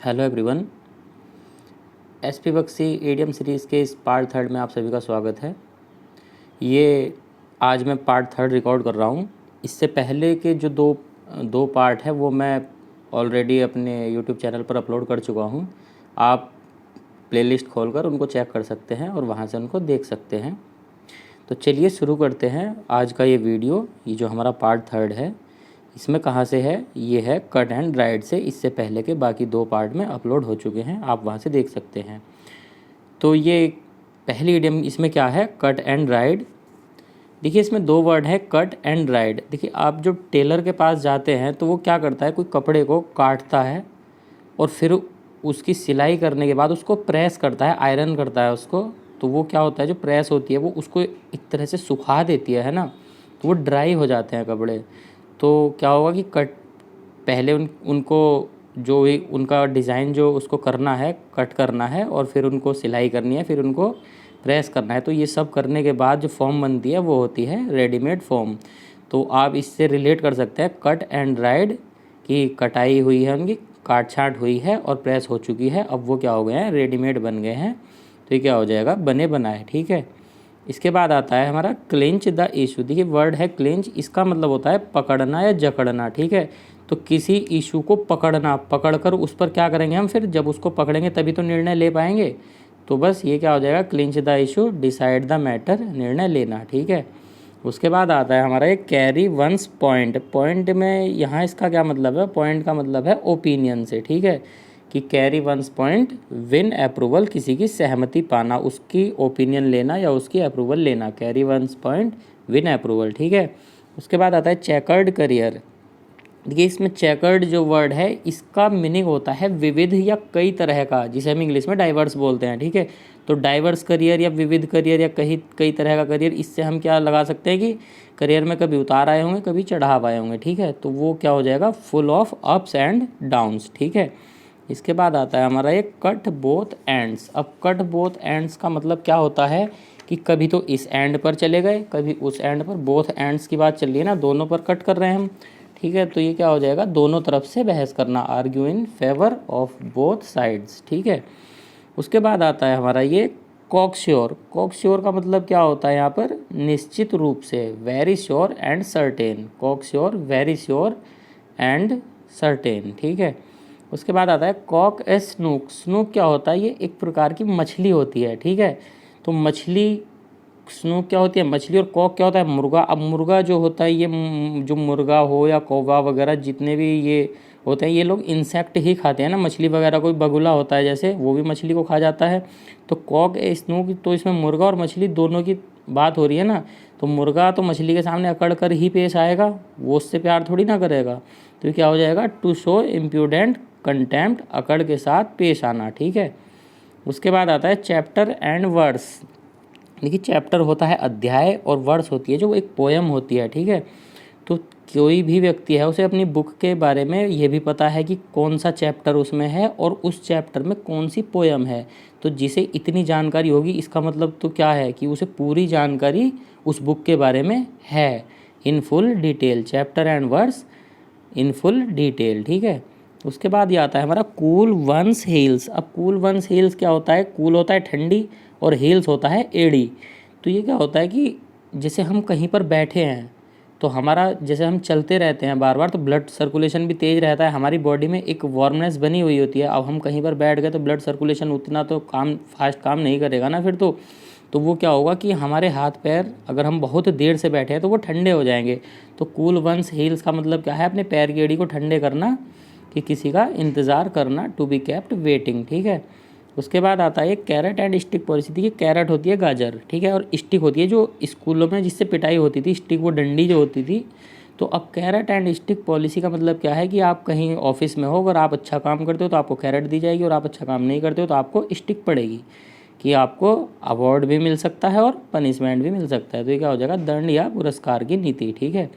Hello everyone. SP Bakshi EDM series के इस part third में आप सभी का स्वागत है। ये आज मैं पार्ट थर्ड रिकॉर्ड कर रहा हूँ। इससे पहले के जो दो पार्ट है वो मैं ऑलरेडी अपने यूट्यूब चैनल पर अपलोड कर चुका हूँ। आप प्लेलिस्ट खोलकर उनको चेक कर सकते हैं और वहाँ से उनको देख सकते हैं। तो चलिए शुरू करते हैं आज का ये वीडियो। ये जो हमारा पार्ट थर्ड है इसमें कहाँ से है, ये है कट एंड राइड से। इससे पहले के बाकी दो पार्ट में अपलोड हो चुके हैं, आप वहाँ से देख सकते हैं। तो ये पहली इडियम इसमें क्या है, कट एंड राइड। देखिए इसमें दो वर्ड है, कट एंड राइड। देखिए आप जो टेलर के पास जाते हैं तो वो क्या करता है, कोई कपड़े को काटता है और फिर उसकी सिलाई करने के बाद उसको प्रेस करता है, आयरन करता है उसको। तो वो क्या होता है, जो प्रेस होती है वो उसको एक तरह से सुखा देती है ना, तो वो ड्राई हो जाते हैं कपड़े। तो क्या होगा कि कट पहले उनको जो भी उनका डिज़ाइन जो उसको करना है, कट करना है और फिर उनको सिलाई करनी है, फिर उनको प्रेस करना है। तो ये सब करने के बाद जो फॉर्म बनती है वो होती है रेडीमेड फॉर्म। तो आप इससे रिलेट कर सकते हैं कट एंड राइड की कटाई हुई है, उनकी काट छाँट हुई है और प्रेस हो चुकी है। अब वो क्या हो गए हैं, रेडीमेड बन गए हैं। तो ये क्या हो जाएगा, बने बनाए। ठीक है। इसके बाद आता है हमारा क्लिंच द इशू। देखिए वर्ड है क्लिंच, इसका मतलब होता है पकड़ना या जकड़ना। ठीक है। तो किसी इशू को पकड़ना, पकड़कर उस पर क्या करेंगे हम, फिर जब उसको पकड़ेंगे तभी तो निर्णय ले पाएंगे। तो बस ये क्या हो जाएगा, clinch the issue, decide the matter, निर्णय लेना। ठीक है। उसके बाद आता है हमारा एक कैरी वंस पॉइंट। पॉइंट में यहाँ इसका क्या मतलब है, पॉइंट का मतलब है ओपिनियन से। ठीक है, कि carry one's point, win approval, किसी की सहमति पाना, उसकी ओपिनियन लेना या उसकी अप्रूवल लेना। Carry one's point, win approval. ठीक है। उसके बाद आता है चेकर्ड करियर। देखिए इसमें चेकर्ड जो वर्ड है इसका मीनिंग होता है विविध या कई तरह का, जिसे हम इंग्लिश में डाइवर्स बोलते हैं। ठीक है। तो डाइवर्स करियर या विविध करियर या कई कई तरह का करियर, इससे हम क्या लगा सकते हैं कि करियर में कभी उतार आए होंगे, कभी चढ़ाव आए होंगे। ठीक है। तो वो क्या हो जाएगा, full of ups and downs. ठीक है। इसके बाद आता है हमारा एक कट बोथ एंड्स। अब कट बोथ एंड्स का मतलब क्या होता है कि कभी तो इस एंड पर चले गए, कभी उस एंड पर। बोथ एंड्स की बात चल रही है ना, दोनों पर कट कर रहे हैं हम। ठीक है। तो ये क्या हो जाएगा, दोनों तरफ से बहस करना, argue in favour of both sides. ठीक है। उसके बाद आता है हमारा ये कॉकश्योर। कॉकश्योर का मतलब क्या होता है यहाँ पर, निश्चित रूप से, very sure and certain. Cocksure, very sure and certain. ठीक है। उसके बाद आता है कॉक ए स्नूक। स्नूक क्या होता है, ये एक प्रकार की मछली होती है। ठीक है। तो मछली, स्नूक क्या होती है, मछली, और कॉक क्या होता है, मुर्गा। अब मुर्गा जो होता है, ये जो मुर्गा हो या कौवा वगैरह जितने भी ये होते हैं, ये लोग इंसेक्ट ही खाते हैं ना, मछली वगैरह। कोई बगुला होता है जैसे, वो भी मछली को खा जाता है। तो कॉक ए स्नूक, तो इसमें मुर्गा और मछली दोनों की बात हो रही है ना। तो मुर्गा तो मछली के सामने अकड़ कर ही पेश आएगा, वो उससे प्यार थोड़ी ना करेगा। तो क्या हो जाएगा, टू शो इम्प्यूडेंट कंटेम्प्ट, अकड़ के साथ पेश आना। ठीक है। उसके बाद आता है चैप्टर एंड वर्स। देखिए चैप्टर होता है अध्याय और वर्स होती है जो एक पोयम होती है। ठीक है। तो कोई भी व्यक्ति है उसे अपनी बुक के बारे में ये भी पता है कि कौन सा चैप्टर उसमें है और उस चैप्टर में कौन सी पोयम है। तो जिसे इतनी जानकारी होगी, इसका मतलब तो क्या है कि उसे पूरी जानकारी उस बुक के बारे में है, in full detail. Chapter and verse in full detail. ठीक है। उसके बाद ये आता है हमारा कूल वंस हील्स। अब कूल वंस हील्स क्या होता है, कूल होता है ठंडी और हील्स होता है एड़ी। तो ये क्या होता है कि जैसे हम कहीं पर बैठे हैं तो हमारा, जैसे हम चलते रहते हैं बार बार, तो ब्लड सर्कुलेशन भी तेज़ रहता है, हमारी बॉडी में एक वार्मनेस बनी हुई होती है। अब हम कहीं पर बैठ गए तो ब्लड सर्कुलेशन उतना तो फास्ट काम नहीं करेगा ना फिर तो वो क्या होगा कि हमारे हाथ पैर, अगर हम बहुत देर से बैठे हैं तो वो ठंडे हो जाएंगे। तो कूल वंस हील्स का मतलब क्या है, अपने पैर की एड़ी को ठंडे करना, कि किसी का इंतज़ार करना, टू बी केप्ट वेटिंग। ठीक है। उसके बाद आता है कैरेट एंड स्टिक पॉलिसी। देखिए कैरेट होती है गाजर, ठीक है, और स्टिक होती है जो स्कूलों में जिससे पिटाई होती थी, स्टिक वो डंडी जो होती थी। तो अब कैरेट एंड स्टिक पॉलिसी का मतलब क्या है कि आप कहीं ऑफिस में हो, अगर आप अच्छा काम करते हो तो आपको कैरेट दी जाएगी, और आप अच्छा काम नहीं करते हो तो आपको स्टिक पड़ेगी, कि आपको अवार्ड भी मिल सकता है और पनिशमेंट भी मिल सकता है। तो ये क्या हो जाएगा, दंड या पुरस्कार की नीति। ठीक है।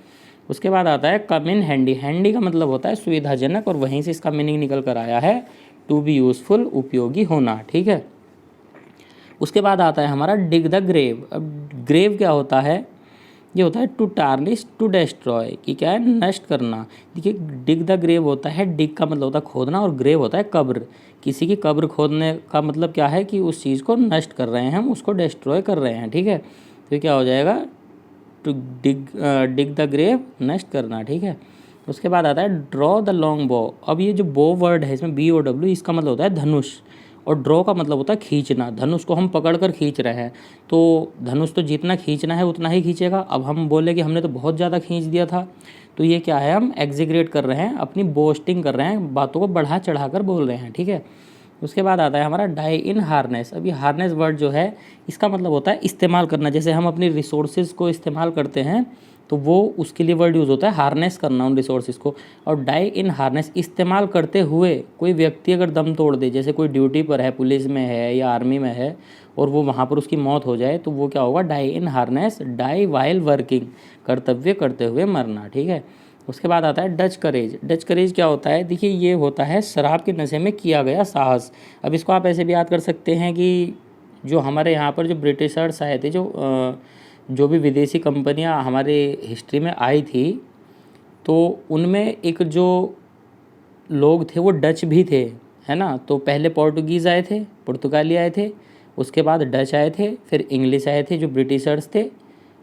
उसके बाद आता है कम इन हैंडी। हैंडी का मतलब होता है सुविधाजनक, और वहीं से इसका मीनिंग निकल कर आया है टू बी यूज़फुल, उपयोगी होना। ठीक है। उसके बाद आता है हमारा डिग द ग्रेव। अब ग्रेव क्या होता है, ये होता है टू टार्निश, टू डेस्ट्रॉय, कि क्या है, नष्ट करना। देखिए डिग द ग्रेव होता है, डिग का मतलब होता है खोदना, और ग्रेव होता है कब्र। किसी की कब्र खोदने का मतलब क्या है कि उस चीज़ को नष्ट कर रहे हैं हम, उसको डिस्ट्रॉय कर रहे हैं, ठीक है। तो ये क्या हो जाएगा, टू डिग द ग्रेव, नष्ट करना, ठीक है। उसके बाद आता है ड्रॉ द लॉन्ग बो। अब ये जो बो वर्ड है इसमें BOW, इसका मतलब होता है धनुष, और ड्रॉ का मतलब होता है खींचना। धनुष को हम पकड़ कर खींच रहे हैं, तो धनुष तो जितना खींचना है उतना ही खींचेगा। अब हम बोले कि हमने तो बहुत ज़्यादा खींच दिया था, तो ये क्या है, हम एग्जीग्रेट कर रहे हैं, अपनी बोस्टिंग कर रहे हैं, बातों को बढ़ा चढ़ा कर बोल रहे हैं, ठीक है। उसके बाद आता है हमारा डाई इन हार्नेस। अब ये हार्नेस वर्ड जो है इसका मतलब होता है इस्तेमाल करना। जैसे हम अपनी रिसोर्सेज को इस्तेमाल करते हैं तो वो उसके लिए वर्ड यूज़ होता है हार्नेस करना उन रिसोर्सेज को। और डाई इन हार्नेस, इस्तेमाल करते हुए कोई व्यक्ति अगर दम तोड़ दे, जैसे कोई ड्यूटी पर है, पुलिस में है या आर्मी में है, और वो वहाँ पर उसकी मौत हो जाए, तो वो क्या होगा, डाई इन हार्नेस, डाई वाइल वर्किंग, कर्तव्य करते हुए मरना, ठीक है। उसके बाद आता है डच करेज। डच करेज क्या होता है, देखिए ये होता है शराब के नशे में किया गया साहस। अब इसको आप ऐसे भी याद कर सकते हैं कि जो हमारे यहाँ पर जो ब्रिटिशर्स आए थे, जो भी विदेशी कंपनियाँ हमारे हिस्ट्री में आई थी, तो उनमें एक जो लोग थे वो डच भी थे, है ना। तो पहले पोर्टुगीज़ आए थे, पुर्तगाली आए थे, उसके बाद डच आए थे, फिर इंग्लिश आए थे जो ब्रिटिशर्स थे,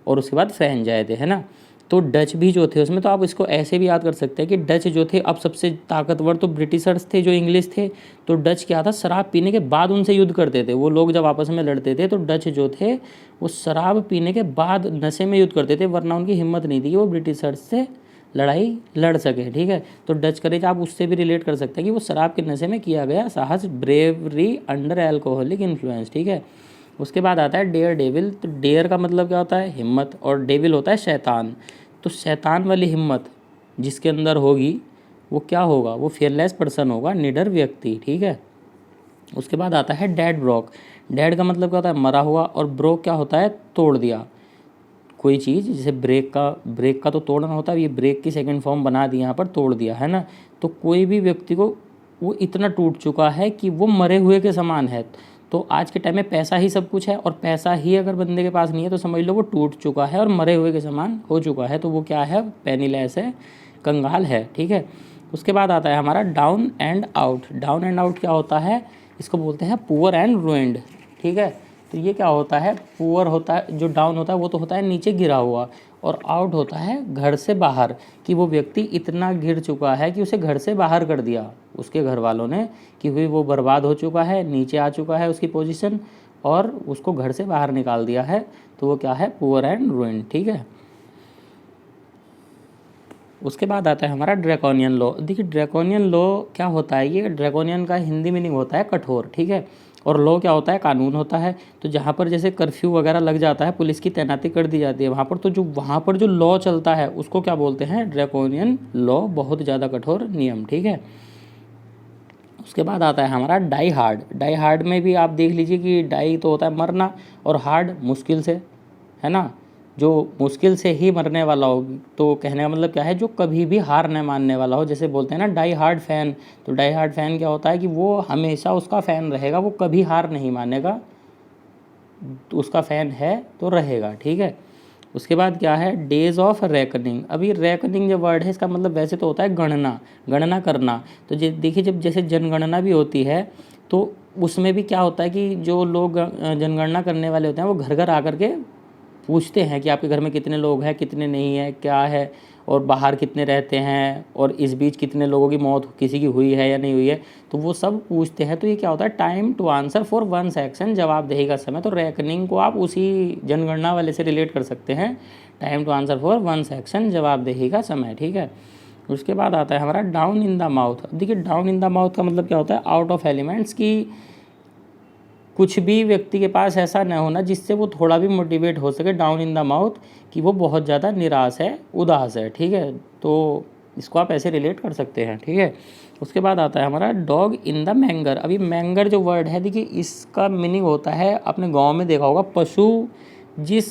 और उसके बाद फ्रेंच आए थे, है ना। तो डच भी जो थे उसमें, तो आप इसको ऐसे भी याद कर सकते हैं कि डच जो थे, अब सबसे ताकतवर तो ब्रिटिशर्स थे जो इंग्लिश थे। तो डच क्या था, शराब पीने के बाद उनसे युद्ध करते थे। वो लोग जब आपस में लड़ते थे तो डच जो थे वो शराब पीने के बाद नशे में युद्ध करते थे, वरना उनकी हिम्मत नहीं थी कि वो ब्रिटिशर्स से लड़ाई लड़ सके, ठीक है। तो डच करेज आप उससे भी रिलेट कर सकते हैं कि वो शराब के नशे में किया गया साहस, ब्रेवरी अंडर एल्कोहलिक इन्फ्लुएंस, ठीक है। उसके बाद आता है डेयर डेविल। तो डेयर का मतलब क्या होता है, हिम्मत, और डेविल होता है शैतान। तो शैतान वाली हिम्मत जिसके अंदर होगी वो क्या होगा, वो फियरलेस पर्सन होगा, निडर व्यक्ति, ठीक है। उसके बाद आता है डेड ब्रोक। डेड का मतलब क्या होता है, मरा हुआ, और ब्रोक क्या होता है, तोड़ दिया कोई चीज़। जैसे ब्रेक का तो तोड़ना होता है, ये ब्रेक की सेकंड फॉर्म बना दी यहाँ पर, तोड़ दिया, है ना। तो कोई भी व्यक्ति को वो इतना टूट चुका है कि वो मरे हुए के समान है। तो आज के टाइम में पैसा ही सब कुछ है, और पैसा ही अगर बंदे के पास नहीं है तो समझ लो वो टूट चुका है और मरे हुए के समान हो चुका है। तो वो क्या है, पेनीलेस है, कंगाल है, ठीक है। उसके बाद आता है हमारा down and out. Down and out क्या होता है, इसको बोलते हैं पुअर एंड रुइंड, ठीक है। तो ये क्या होता है, पुअर होता है, जो डाउन होता है वो तो होता है नीचे गिरा हुआ, और आउट होता है घर से बाहर, कि वो व्यक्ति इतना गिर चुका है कि उसे घर से बाहर कर दिया उसके घर वालों ने, कि हुई वो बर्बाद हो चुका है, नीचे आ चुका है उसकी पोजीशन, और उसको घर से बाहर निकाल दिया है। तो वो क्या है, पुअर एंड रुइंड, ठीक है। उसके बाद आता है हमारा ड्रैकोनियन लॉ। देखिए ड्रैकोनियन लॉ क्या होता है, ये ड्रैकोनियन का हिंदी मीनिंग होता है कठोर, ठीक है। और लॉ क्या होता है, कानून होता है। तो जहाँ पर जैसे कर्फ्यू वगैरह लग जाता है, पुलिस की तैनाती कर दी जाती है वहाँ पर, तो जो वहाँ पर जो लॉ चलता है उसको क्या बोलते हैं, ड्रैकोनियन लॉ, बहुत ज़्यादा कठोर नियम, ठीक है। उसके बाद आता है हमारा डाई हार्ड। डाई हार्ड में भी आप देख लीजिए कि डाई तो होता है मरना, और हार्ड मुश्किल से, है ना। जो मुश्किल से ही मरने वाला हो, तो कहने का मतलब क्या है, जो कभी भी हार न मानने वाला हो। जैसे बोलते हैं ना डाई हार्ड फैन, तो डाई हार्ड फैन क्या होता है कि वो हमेशा उसका फ़ैन रहेगा, वो कभी हार नहीं मानेगा, तो उसका फ़ैन है तो रहेगा, ठीक है। उसके बाद क्या है, डेज ऑफ रेकनिंग। अभी रेकनिंग जो वर्ड है इसका मतलब वैसे तो होता है गणना, गणना करना। तो देखिए जब जैसे जनगणना भी होती है, तो उसमें भी क्या होता है कि जो लोग जनगणना करने वाले होते हैं वो घर घर आकर के पूछते हैं कि आपके घर में कितने लोग हैं, कितने नहीं हैं, क्या है, और बाहर कितने रहते हैं, और इस बीच कितने लोगों की मौत किसी की हुई है या नहीं हुई है, तो वो सब पूछते हैं। तो ये क्या होता है, time to answer for one's actions, जवाबदेही का समय। तो रैकनिंग को आप उसी जनगणना वाले से रिलेट कर सकते हैं, time to answer for one's actions, जवाबदेही का समय, ठीक है। उसके बाद आता है हमारा डाउन इन द माउथ। देखिए डाउन इन द माउथ का मतलब क्या होता है, आउट ऑफ एलिमेंट्स, की कुछ भी व्यक्ति के पास ऐसा न होना जिससे वो थोड़ा भी मोटिवेट हो सके, डाउन इन द माउथ, कि वो बहुत ज़्यादा निराश है, उदास है, ठीक है। तो इसको आप ऐसे रिलेट कर सकते हैं, ठीक है। उसके बाद आता है हमारा डॉग इन द मैंगर। अभी मैंगर जो वर्ड है, देखिए इसका मीनिंग होता है, अपने गांव में देखा होगा, पशु जिस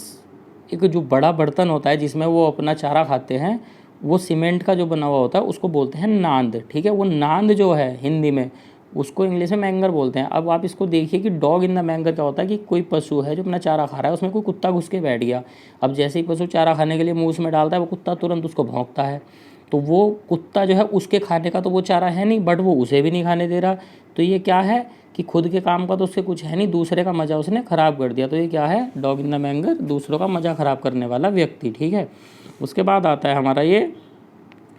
एक जो बड़ा बर्तन होता है जिसमें वो अपना चारा खाते हैं, वो सीमेंट का जो बना हुआ होता है उसको बोलते हैं नांद, ठीक है। वो नांद जो है हिंदी में, उसको इंग्लिश में मैंगर बोलते हैं। अब आप इसको देखिए कि डॉग इन द मैंगर क्या होता है कि कोई पशु है जो अपना चारा खा रहा है, उसमें कोई कुत्ता घुस के बैठ गया। अब जैसे ही पशु चारा खाने के लिए मुँह उसमें डालता है, वो कुत्ता तुरंत उसको भौंकता है। तो वो कुत्ता जो है उसके खाने का तो वो चारा है नहीं, बट वो उसे भी नहीं खाने दे रहा। तो ये क्या है कि खुद के काम का तो उससे कुछ है नहीं, दूसरे का मज़ा उसने ख़राब कर दिया। तो ये क्या है, डॉग इन द मैंगर, दूसरों का मज़ा ख़राब करने वाला व्यक्ति। ठीक है। उसके बाद आता है हमारा ये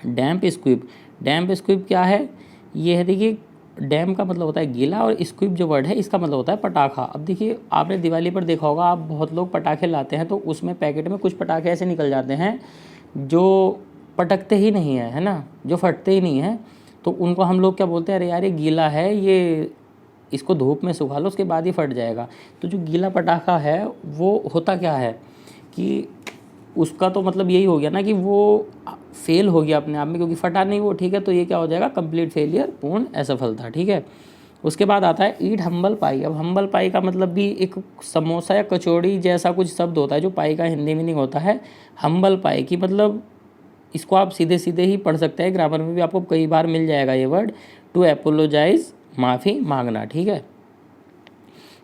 डैम्प स्क्विब। डैम्प स्क्विब क्या है, ये है देखिए, डैम का मतलब होता है गीला और स्क्विब जो वर्ड है इसका मतलब होता है पटाखा। अब देखिए आपने दिवाली पर देखा होगा, आप बहुत लोग पटाखे लाते हैं तो उसमें पैकेट में कुछ पटाखे ऐसे निकल जाते हैं जो पटकते ही नहीं है ना, जो फटते ही नहीं है। तो उनको हम लोग क्या बोलते हैं, अरे यार ये गीला है, ये इसको धूप में सुखा लो उसके बाद ही फट जाएगा। तो जो गीला पटाखा है वो होता क्या है कि उसका तो मतलब यही हो गया ना कि वो फेल हो गया अपने आप में, क्योंकि फटा नहीं वो। ठीक है। तो ये क्या हो जाएगा, कंप्लीट फेलियर, पूर्ण असफलता। ठीक है। उसके बाद आता है ईट हम्बल पाई। अब हम्बल पाई का मतलब भी एक समोसा या कचौड़ी जैसा कुछ शब्द होता है, जो पाई का हिंदी मीनिंग होता है हम्बल पाई की। मतलब इसको आप सीधे सीधे ही पढ़ सकते हैं, ग्रामर में भी आपको कई बार मिल जाएगा ये वर्ड, टू एपोलोजाइज, माफ़ी मांगना। ठीक है।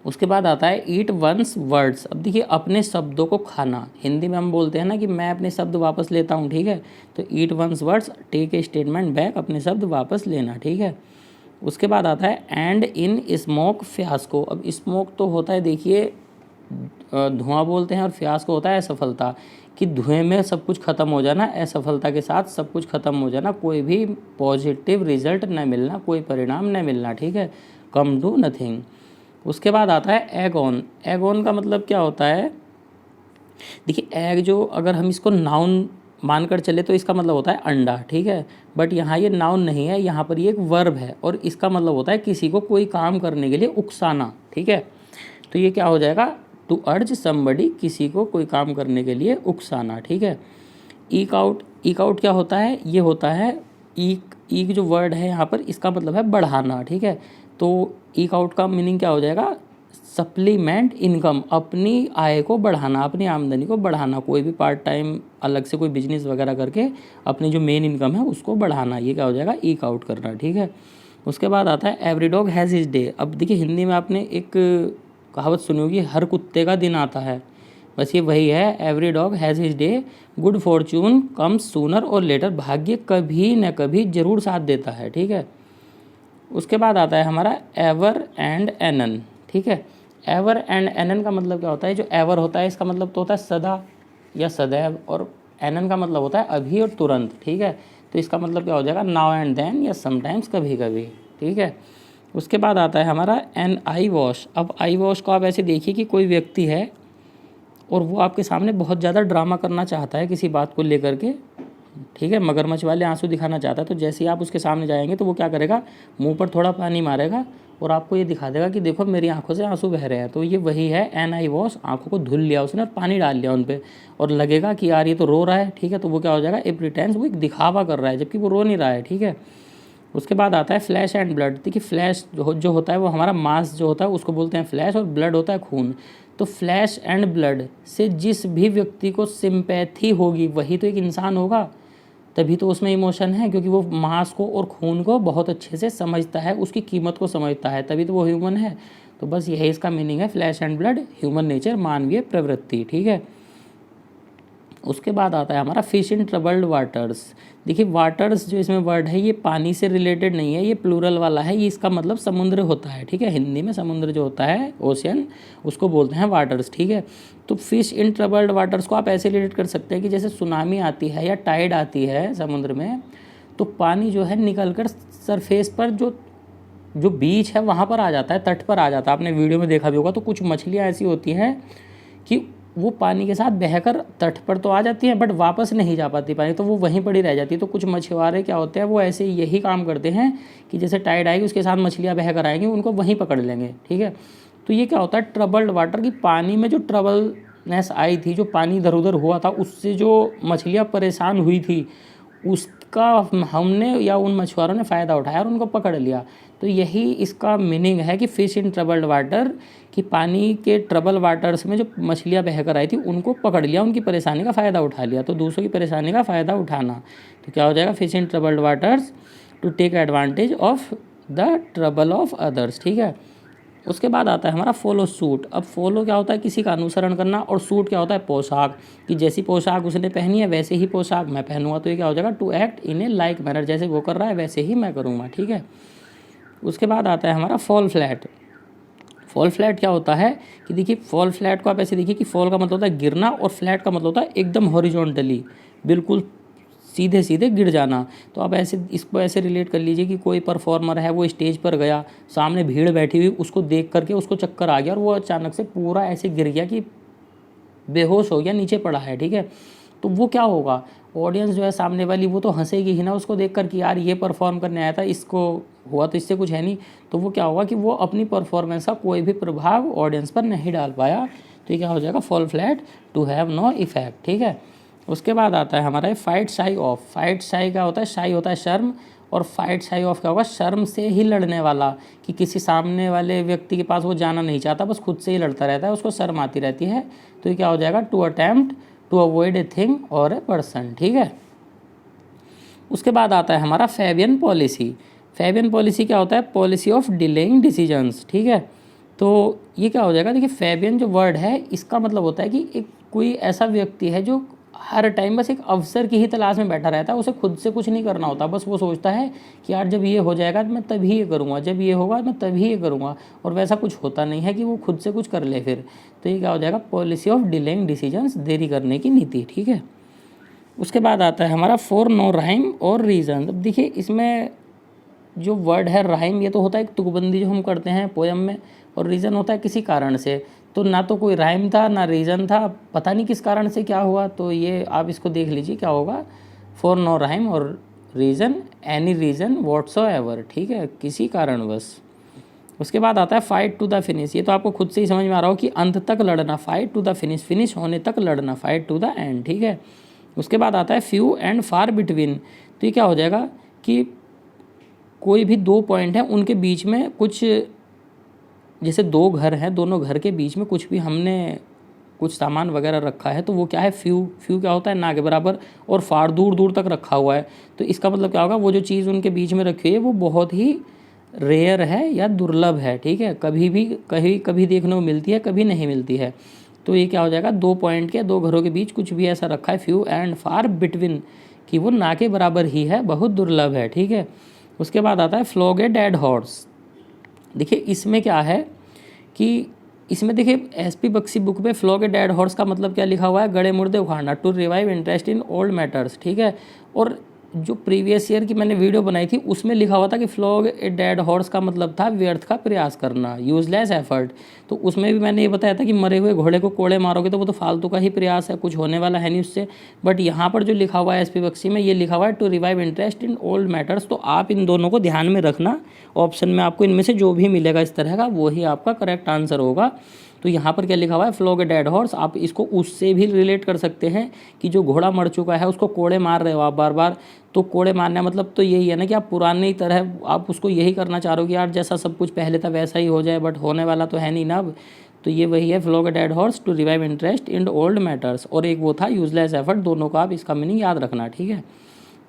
उसके बाद आता है ईट वंस वर्ड्स। अब देखिए अपने शब्दों को खाना, हिंदी में हम बोलते हैं ना कि मैं अपने शब्द वापस लेता हूँ। ठीक है। तो eat one's words, take a statement back, अपने शब्द वापस लेना। ठीक है। उसके बाद आता है एंड इन स्मोक फियास्को। अब स्मोक तो होता है देखिए धुआं बोलते हैं, और फियास्को होता है असफलता, कि धुएं में सब कुछ खत्म हो जाना, असफलता के साथ सब कुछ खत्म हो जाना, कोई भी पॉजिटिव रिजल्ट न मिलना, कोई परिणाम न मिलना। ठीक है। Come to nothing. उसके बाद आता है एगोन। एगोन का मतलब क्या होता है, देखिए एग जो, अगर हम इसको नाउन मानकर चले तो इसका मतलब होता है अंडा। ठीक है। बट यहाँ ये नाउन नहीं है, यहाँ पर ये एक वर्ब है, और इसका मतलब होता है किसी को कोई काम करने के लिए उकसाना। ठीक है। तो ये क्या हो जाएगा, टू अर्ज समबडी, किसी को कोई काम करने के लिए उकसाना। ठीक है। ईक आउट। ईक आउट क्या होता है, ये होता है ईक, ईक जो वर्ड है यहाँ पर इसका मतलब है बढ़ाना। ठीक है। तो ईक आउट का मीनिंग क्या हो जाएगा, सप्लीमेंट इनकम, अपनी आय को बढ़ाना, अपनी आमदनी को बढ़ाना, कोई भी पार्ट टाइम अलग से कोई बिजनेस वगैरह करके अपनी जो मेन इनकम है उसको बढ़ाना, ये क्या हो जाएगा, ईक आउट करना। ठीक है। उसके बाद आता है every dog has his day. अब देखिए हिंदी में आपने एक कहावत सुनी होगी, हर कुत्ते का दिन आता है, बस ये वही है, every dog has his day, good Fortune comes sooner और लेटर, भाग्य कभी न कभी जरूर साथ देता है। ठीक है। उसके बाद आता है हमारा एवर एंड एनन। ठीक है। एवर एंड एनन का मतलब क्या होता है, जो एवर होता है इसका मतलब तो होता है सदा या सदैव, और एनन का मतलब होता है अभी और तुरंत। ठीक है। तो इसका मतलब क्या हो जाएगा, नाउ एंड देन, या समटाइम्स, कभी कभी। ठीक है। उसके बाद आता है हमारा एन आई वॉश। अब आई वॉश को आप ऐसे देखिए कि कोई व्यक्ति है और वो आपके सामने बहुत ज़्यादा ड्रामा करना चाहता है किसी बात को लेकर के। ठीक है। मगरमच्छ वाले आंसू दिखाना चाहता है, तो जैसे ही आप उसके सामने जाएंगे तो वो क्या करेगा, मुंह पर थोड़ा पानी मारेगा और आपको ये दिखा देगा कि देखो मेरी आंखों से आंसू बह रहे हैं। तो ये वही है एन आई वॉश, आंखों को धुल लिया उसने और पानी डाल लिया उन पर, और लगेगा कि यार ये तो रो रहा है। ठीक है। तो वो क्या हो जाएगा, ए प्रिटेंस, वो एक दिखावा कर रहा है जबकि वो रो नहीं रहा है। ठीक है। उसके बाद आता है फ्लैश एंड ब्लड। देखिए फ्लैश जो होता है वो हमारा मांस जो होता है उसको बोलते हैं फ्लैश, और ब्लड होता है खून। तो फ्लैश एंड ब्लड से जिस भी व्यक्ति को सिंपैथी होगी वही तो एक इंसान होगा, तभी तो उसमें इमोशन है, क्योंकि वो मांस को और खून को बहुत अच्छे से समझता है, उसकी कीमत को समझता है, तभी तो वो ह्यूमन है। तो बस यही इसका मीनिंग है, flash and blood, human nature, मानवीय प्रवृत्ति। ठीक है। उसके बाद आता है हमारा फिश इन ट्रबल्ड वाटर्स। देखिए वाटर्स जो इसमें वर्ड है ये पानी से रिलेटेड नहीं है, ये प्लूरल वाला है, ये इसका मतलब समुद्र होता है। ठीक है। हिंदी में समुद्र जो होता है, ओशियन, उसको बोलते हैं वाटर्स। ठीक है। तो फिश इन ट्रबल्ड वाटर्स को आप ऐसे रिलेट कर सकते हैं कि जैसे सुनामी आती है या टाइड आती है समुद्र में, तो पानी जो है निकल कर सरफेस पर जो बीच है वहाँ पर आ जाता है, तट पर आ जाता है। आपने वीडियो में देखा भी होगा, तो कुछ मछलियाँ ऐसी होती हैं कि वो पानी के साथ बहकर तट पर तो आ जाती हैं बट वापस नहीं जा पाती पानी, तो वो वहीं पड़ी रह जाती है। तो कुछ मछुआरे क्या होते हैं, वो ऐसे यही काम करते हैं कि जैसे टाइड आएगी उसके साथ मछलियाँ बहकर आएंगी, उनको वहीं पकड़ लेंगे। ठीक है। तो ये क्या होता है, ट्रबल्ड वाटर, की पानी में जो ट्रबलनेस आई थी, जो पानी इधर उधर हुआ था, उससे जो मछलियाँ परेशान हुई थी, उसका हमने या उन मछुआरों ने फ़ायदा उठाया और उनको पकड़ लिया। तो यही इसका मीनिंग है कि फ़िश इन ट्रबल्ड वाटर, कि पानी के ट्रबल वाटर्स में जो मछलियाँ बहकर आई थी उनको पकड़ लिया, उनकी परेशानी का फ़ायदा उठा लिया। तो दूसरों की परेशानी का फ़ायदा उठाना, तो क्या हो जाएगा, fish in troubled waters, to take advantage of the trouble of others, ठीक है। उसके बाद आता है हमारा फॉलो सूट। अब फॉलो क्या होता है, किसी का अनुसरण करना, और सूट क्या होता है, पोशाक, कि जैसी पोशाक उसने पहनी है वैसे ही पोशाक मैं पहनूंगा, तो ये क्या हो जाएगा, to act in a like manner, जैसे वो कर रहा है वैसे ही मैं करूँगा, ठीक है। उसके बाद आता है हमारा फॉल फ्लैट। फॉल फ्लैट क्या होता है कि देखिए, फॉल फ्लैट को आप ऐसे देखिए कि फॉल का मतलब होता है गिरना, और फ्लैट का मतलब होता है एकदम हॉरिजॉन्टली, बिल्कुल सीधे सीधे गिर जाना। तो आप ऐसे इसको ऐसे रिलेट कर लीजिए कि कोई परफॉर्मर है, वो स्टेज पर गया, सामने भीड़ बैठी हुई, उसको देख करके उसको चक्कर आ गया और वो अचानक से पूरा ऐसे गिर गया कि बेहोश हो गया, नीचे पड़ा है, ठीक है। तो वो क्या होगा, ऑडियंस जो है सामने वाली, वो तो हंसेगी ही ना उसको देख कर कि यार ये परफॉर्म करने आया था, इसको हुआ तो इससे कुछ है नहीं। तो वो क्या होगा कि वो अपनी परफॉर्मेंस का कोई भी प्रभाव ऑडियंस पर नहीं डाल पाया, तो ये क्या हो जाएगा, fall flat, to have no effect, ठीक है। उसके बाद आता है हमारा फाइट शाई ऑफ। फाइट शाई क्या होता है, शाई होता है शर्म, और फाइट शाई ऑफ क्या होगा, शर्म से ही लड़ने वाला, कि किसी सामने वाले व्यक्ति के पास वो जाना नहीं चाहता, बस खुद से ही लड़ता रहता है, उसको शर्म आती रहती है। तो ये क्या हो जाएगा, to attempt to avoid a thing और ए पर्सन, ठीक है। उसके बाद आता है हमारा फेबियन पॉलिसी। फेबियन पॉलिसी क्या होता है, पॉलिसी ऑफ डिलेइंग डिसीजंस, ठीक है। तो ये क्या हो जाएगा, देखिए फेबियन जो वर्ड है इसका मतलब होता है कि एक कोई ऐसा व्यक्ति है जो हर टाइम बस एक अवसर की ही तलाश में बैठा रहता है, उसे खुद से कुछ नहीं करना होता, बस वो सोचता है कि यार जब ये हो जाएगा तो मैं तभी ये करूँगा, जब ये होगा मैं तभी ये करूँगा, और वैसा कुछ होता नहीं है कि वो खुद से कुछ कर ले फिर। तो ये क्या हो जाएगा, पॉलिसी ऑफ डिलेइंग डिसीजंस, देरी करने की नीति, ठीक है। उसके बाद आता है हमारा फॉर नो राइम और रीज़न। अब देखिए इसमें जो वर्ड है राइम, ये तो होता है एक तुकबंदी जो हम करते हैं पोयम में, और रीज़न होता है किसी कारण से। तो ना तो कोई राइम था ना रीज़न था, पता नहीं किस कारण से क्या हुआ, तो ये आप इसको देख लीजिए क्या होगा, फॉर नो राइम और रीज़न, एनी रीज़न व्हाटसोएवर, ठीक है, किसी कारणवश। उसके बाद आता है फाइट टू द फिनिश। ये तो आपको खुद से ही समझ में आ रहा हो कि अंत तक लड़ना, fight to the finish, finish होने तक लड़ना, फाइट टू द एंड, ठीक है। उसके बाद आता है फ्यू एंड फार बिटवीन। तो ये क्या हो जाएगा कि कोई भी दो पॉइंट हैं उनके बीच में कुछ, जैसे दो घर हैं, दोनों घर के बीच में कुछ भी हमने कुछ सामान वगैरह रखा है, तो वो क्या है, फ्यू। फ्यू क्या होता है, ना के बराबर, और फार दूर दूर तक रखा हुआ है। तो इसका मतलब क्या होगा, वो जो चीज़ उनके बीच में रखी हुई है वो बहुत ही रेयर है या दुर्लभ है, ठीक है, कभी भी कहीं कभी देखने को मिलती है, कभी नहीं मिलती है। तो ये क्या हो जाएगा, दो पॉइंट के, दो घरों के बीच कुछ भी ऐसा रखा है, फ्यू एंड फार बिटवीन, कि वो ना के बराबर ही है, बहुत दुर्लभ है, ठीक है। उसके बाद आता है फ्लॉग ए डेड हॉर्स। देखिए इसमें क्या है कि इसमें देखिए एसपी बख्शी बुक पे फ्लॉग ए डेड हॉर्स का मतलब क्या लिखा हुआ है, गड़े मुर्दे उखाड़ना, to revive interest in old matters, ठीक है। और जो प्रीवियस ईयर की मैंने वीडियो बनाई थी उसमें लिखा हुआ था कि फ्लॉग ए डेड हॉर्स का मतलब था व्यर्थ का प्रयास करना, यूजलेस एफर्ट। तो उसमें भी मैंने ये बताया था कि मरे हुए घोड़े को कोड़े मारोगे तो वो तो फालतू का ही प्रयास है, कुछ होने वाला है नहीं उससे। बट यहाँ पर जो लिखा हुआ है एसपी बख्शी में, ये लिखा हुआ है to revive interest in old matters. तो आप इन दोनों को ध्यान में रखना, ऑप्शन में आपको इनमें से जो भी मिलेगा इस तरह का वही आपका करेक्ट आंसर होगा। तो यहाँ पर क्या लिखा हुआ है, फ्लॉग ए डेड हॉर्स, आप इसको उससे भी रिलेट कर सकते हैं कि जो घोड़ा मर चुका है उसको कोड़े मार रहे हो आप बार बार। तो कोड़े मारने मतलब तो यही है ना कि आप पुरानी तरह आप उसको यही करना चाह रहे हो कि यार जैसा सब कुछ पहले था वैसा ही हो जाए, बट होने वाला तो है नहीं ना अब। तो ये वही है, flog a dead horse to revive interest in old matters, और एक वो था यूजलेस एफर्ट। दोनों का आप इसका मीनिंग याद रखना, ठीक है।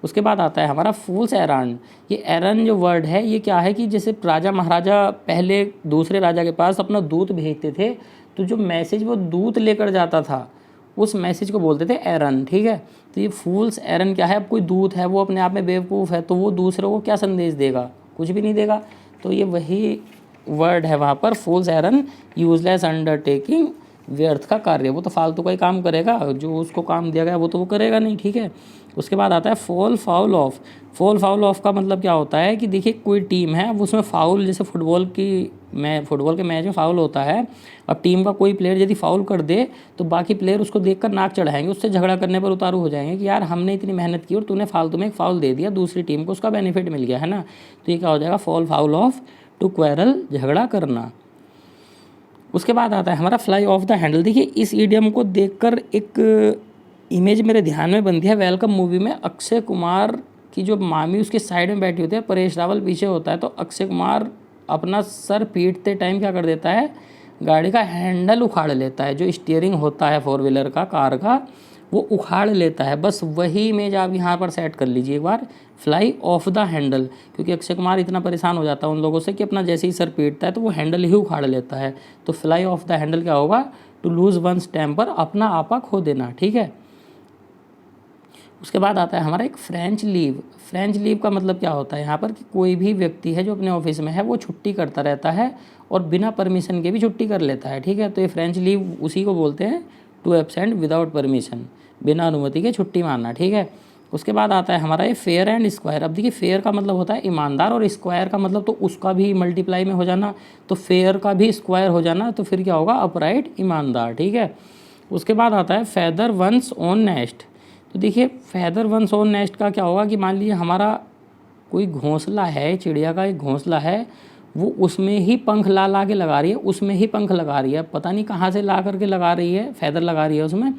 उसके बाद आता है हमारा फूल्स एरंड। ये एरंड जो वर्ड है ये क्या है कि जैसे राजा महाराजा पहले दूसरे राजा के पास अपना दूत भेजते थे, तो जो मैसेज वो दूत लेकर जाता था उस मैसेज को बोलते थे एरन, ठीक है। तो ये फूल्स एरन क्या है, अब कोई दूत है वो अपने आप में बेवकूफ़ है, तो वो दूसरों को क्या संदेश देगा, कुछ भी नहीं देगा। तो ये वही वर्ड है वहाँ पर, फूल्स एरन, यूजलेस अंडरटेकिंग, व्यर्थ का कार्य, वो तो फालतू का ही काम करेगा, जो उसको काम दिया गया वो तो वो करेगा नहीं, ठीक है। उसके बाद आता है fall foul of. Fall foul of का मतलब क्या होता है कि देखिए कोई टीम है उसमें फाउल, जैसे फुटबॉल के मैच में फाउल होता है। अब टीम का कोई प्लेयर यदि फाउल कर दे तो बाकी प्लेयर उसको देखकर नाक चढ़ाएंगे, उससे झगड़ा करने पर उतारू हो जाएंगे कि यार हमने इतनी मेहनत की और तूने फालतू में एक फाउल दे दिया, दूसरी टीम को उसका बेनिफिट मिल गया है ना। तो ये क्या हो जाएगा, fall foul of, to quarrel, झगड़ा करना। उसके बाद आता है हमारा फ्लाई ऑफ द हैंडल। देखिए इस ईडियम को देखकर एक इमेज मेरे ध्यान में बनती है, वेलकम मूवी में अक्षय कुमार की जो मामी उसके साइड में बैठी होती है, परेश रावल पीछे होता है, तो अक्षय कुमार अपना सर पीटते टाइम क्या कर देता है, गाड़ी का हैंडल उखाड़ लेता है, जो स्टीयरिंग होता है फोर व्हीलर का, कार का, वो उखाड़ लेता है। बस वही इमेज आप यहाँ पर सेट कर लीजिए एक बार, फ्लाई ऑफ द हैंडल, क्योंकि अक्षय कुमार इतना परेशान हो जाता है उन लोगों से कि अपना जैसे ही सर पीटता है तो वो हैंडल ही उखाड़ लेता है। तो फ्लाई ऑफ द हैंडल क्या होगा, टू लूज़ वंस टेम्पर, अपना आपा खो देना, ठीक है। उसके बाद आता है हमारा एक फ्रेंच लीव। फ्रेंच लीव का मतलब क्या होता है यहाँ पर कि कोई भी व्यक्ति है जो अपने ऑफिस में है वो छुट्टी करता रहता है और बिना परमिशन के भी छुट्टी कर लेता है, ठीक है। तो ये फ्रेंच लीव उसी को बोलते हैं टू एब्सेंट विदाउट परमिशन, बिना अनुमति के छुट्टी मारना, ठीक है। उसके बाद आता है हमारा ये फेयर एंड स्क्वायर। अब देखिए फेयर का मतलब होता है ईमानदार और स्क्वायर का मतलब तो उसका भी मल्टीप्लाई में हो जाना, तो फेयर का भी स्क्वायर हो जाना, तो फिर क्या होगा, अपराइट, ईमानदार, ठीक है। उसके बाद आता है फेदर वंस ओन नेस्ट। तो देखिए फेदर वंस ओन नेस्ट का क्या होगा कि मान लीजिए हमारा कोई घोंसला है, चिड़िया का एक घोंसला है, वो उसमें ही पंख ला ला के लगा रही है, उसमें ही पंख लगा रही है, पता नहीं कहाँ से ला करके लगा रही है, फेदर लगा रही है उसमें।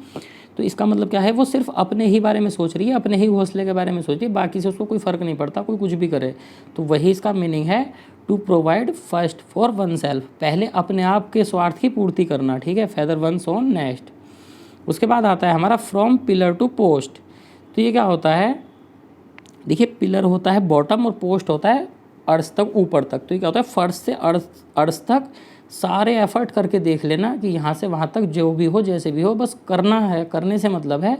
तो इसका मतलब क्या है, वो सिर्फ अपने ही बारे में सोच रही है, अपने ही घोंसले के बारे में सोच रही है, बाकी से उसको कोई फ़र्क नहीं पड़ता, कोई कुछ भी करे। तो वही इसका मीनिंग है, to provide first for oneself, पहले अपने आप के स्वार्थ की पूर्ति करना, ठीक है। Feather one's own nest. उसके बाद आता है हमारा फ्रॉम पिलर टू पोस्ट। तो ये क्या होता है, देखिए पिलर होता है बॉटम और पोस्ट होता है अर्थ तक, ऊपर तक। तो ये क्या होता है, फर्श से अर्थ तक सारे एफर्ट करके देख लेना कि यहाँ से वहाँ तक जो भी हो, जैसे भी हो, बस करना है, करने से मतलब है।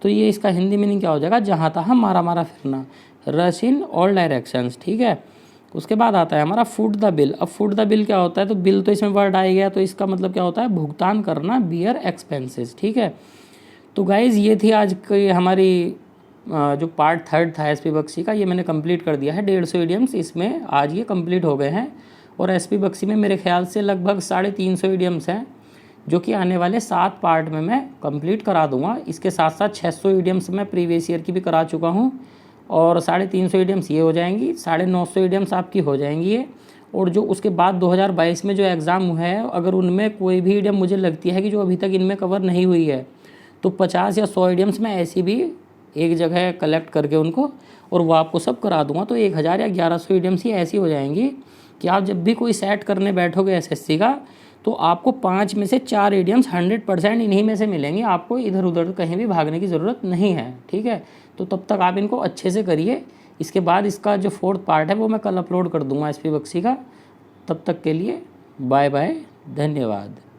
तो ये इसका हिंदी मीनिंग क्या हो जाएगा, जहाँ तहाँ मारा मारा फिरना, रश इन ऑल डायरेक्शंस, ठीक है। उसके बाद आता है हमारा फुट द बिल। अब फुट द बिल क्या होता है, तो बिल तो इसमें वर्ड आ गया, तो इसका मतलब क्या होता है, भुगतान करना, बियर एक्सपेंसेस, ठीक है। तो गाइज़ ये थी आज की हमारी जो पार्ट 3 था एसपी बख्शी का, ये मैंने कंप्लीट कर दिया है। 150 इडियम्स इसमें आज ये कंप्लीट हो गए हैं। और एसपी बख्शी में मेरे ख्याल से लगभग 350 इडियम्स हैं, जो कि आने वाले 7 पार्ट में मैं कंप्लीट करा दूंगा। इसके साथ साथ 600 इडियम्स मैं प्रीवियस ईयर की भी करा चुका हूँ, और 350 इडियम्स ये हो जाएंगी, 950 इडियम्स आपकी हो जाएंगी ये। और जो उसके बाद 2022 में जो एग्ज़ाम हुआ है, अगर उनमें कोई भी इडियम मुझे लगती है कि जो अभी तक इनमें कवर नहीं हुई है, तो 50 या 100 इडियम्स मैं ऐसी भी एक जगह कलेक्ट करके उनको, और वो आपको सब करा दूंगा। तो 1000 या 1100 इडियम्स ही ऐसी हो जाएंगी कि आप जब भी कोई सेट करने बैठोगे एसएससी का, तो आपको 5 में से 4 इडियम्स 100% इन्हीं में से मिलेंगे, आपको इधर उधर कहीं भी भागने की ज़रूरत नहीं है, ठीक है। तो तब तक आप इनको अच्छे से करिए। इसके बाद इसका जो 4th पार्ट है वो मैं कल अपलोड कर दूंगा एसपी बख्शी का। तब तक के लिए बाय बाय, धन्यवाद।